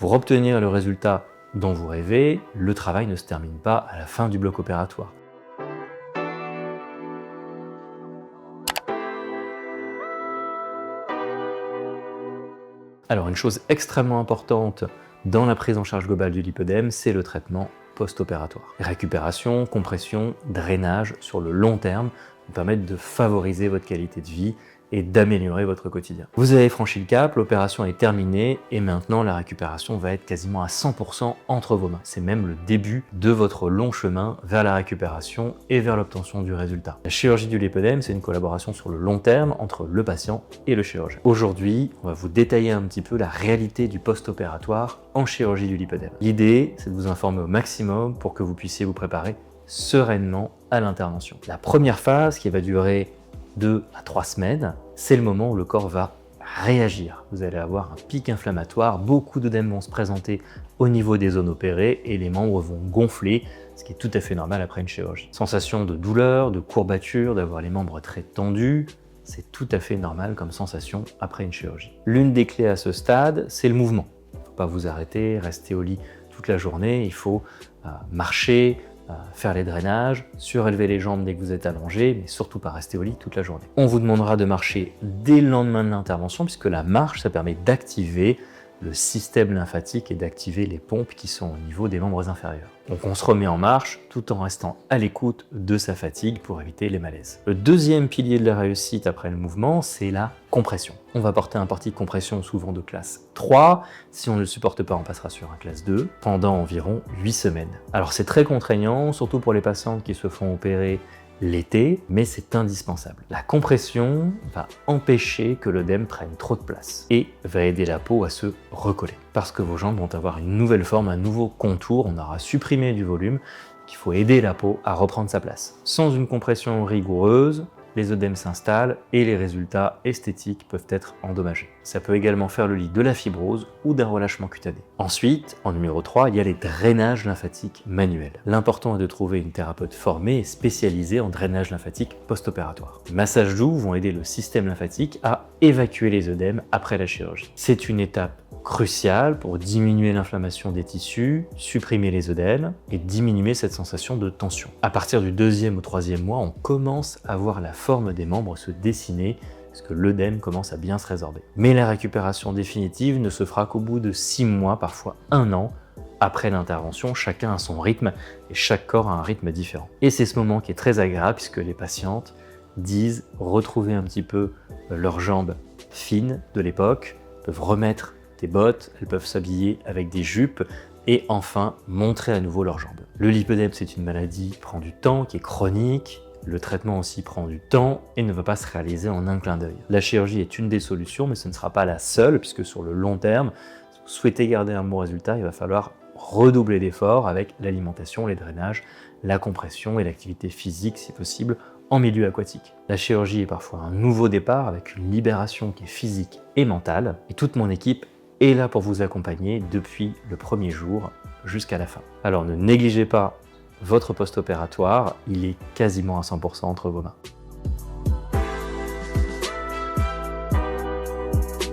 Pour obtenir le résultat dont vous rêvez, le travail ne se termine pas à la fin du bloc opératoire. Alors une chose extrêmement importante dans la prise en charge globale du lipœdème, c'est le traitement post-opératoire. Récupération, compression, drainage sur le long terme vous permettent de favoriser votre qualité de vie et d'améliorer votre quotidien. Vous avez franchi le cap, l'opération est terminée et maintenant la récupération va être quasiment à 100% entre vos mains. C'est même le début de votre long chemin vers la récupération et vers l'obtention du résultat. La chirurgie du lipœdème, c'est une collaboration sur le long terme entre le patient et le chirurgien. Aujourd'hui, on va vous détailler un petit peu la réalité du post-opératoire en chirurgie du lipœdème. L'idée, c'est de vous informer au maximum pour que vous puissiez vous préparer sereinement à l'intervention. La première phase, qui va durer 2 à 3 semaines, c'est le moment où le corps va réagir. Vous allez avoir un pic inflammatoire, beaucoup d'œdèmes vont se présenter au niveau des zones opérées et les membres vont gonfler, ce qui est tout à fait normal après une chirurgie. Sensation de douleur, de courbature, d'avoir les membres très tendus, c'est tout à fait normal comme sensation après une chirurgie. L'une des clés à ce stade, c'est le mouvement. Il ne faut pas vous arrêter, rester au lit toute la journée, il faut marcher, faire les drainages, surélever les jambes dès que vous êtes allongé, mais surtout pas rester au lit toute la journée. On vous demandera de marcher dès le lendemain de l'intervention, puisque la marche, ça permet d'activer le système lymphatique et d'activer les pompes qui sont au niveau des membres inférieurs. Donc on se remet en marche tout en restant à l'écoute de sa fatigue pour éviter les malaises. Le deuxième pilier de la réussite après le mouvement, c'est la compression. On va porter un portique compression souvent de classe 3. Si on ne le supporte pas, on passera sur un classe 2 pendant environ 8 semaines. Alors c'est très contraignant, surtout pour les patientes qui se font opérer l'été, mais c'est indispensable. La compression va empêcher que l'œdème prenne trop de place et va aider la peau à se recoller. Parce que vos jambes vont avoir une nouvelle forme, un nouveau contour, on aura supprimé du volume, qu'il faut aider la peau à reprendre sa place. Sans une compression rigoureuse, les œdèmes s'installent et les résultats esthétiques peuvent être endommagés. Ça peut également faire le lit de la fibrose ou d'un relâchement cutané. Ensuite, en numéro 3, il y a les drainages lymphatiques manuels. L'important est de trouver une thérapeute formée et spécialisée en drainage lymphatique post-opératoire. Les massages doux vont aider le système lymphatique à évacuer les œdèmes après la chirurgie. C'est une étape crucial pour diminuer l'inflammation des tissus, supprimer les œdèmes et diminuer cette sensation de tension. À partir du 2e ou 3e mois, on commence à voir la forme des membres se dessiner parce que l'œdème commence à bien se résorber. Mais la récupération définitive ne se fera qu'au bout de 6 mois, parfois 1 an, après l'intervention. Chacun a son rythme et chaque corps a un rythme différent. Et c'est ce moment qui est très agréable puisque les patientes disent retrouver un petit peu leurs jambes fines de l'époque, peuvent remettre des bottes, elles peuvent s'habiller avec des jupes et enfin montrer à nouveau leurs jambes. Le lipœdème, c'est une maladie qui prend du temps, qui est chronique. Le traitement aussi prend du temps et ne va pas se réaliser en un clin d'œil. La chirurgie est une des solutions, mais ce ne sera pas la seule, puisque sur le long terme, si vous souhaitez garder un bon résultat, il va falloir redoubler d'efforts avec l'alimentation, les drainages, la compression et l'activité physique, si possible, en milieu aquatique. La chirurgie est parfois un nouveau départ avec une libération qui est physique et mentale, et toute mon équipe est là pour vous accompagner depuis le premier jour jusqu'à la fin. Alors ne négligez pas votre post-opératoire, il est quasiment à 100% entre vos mains.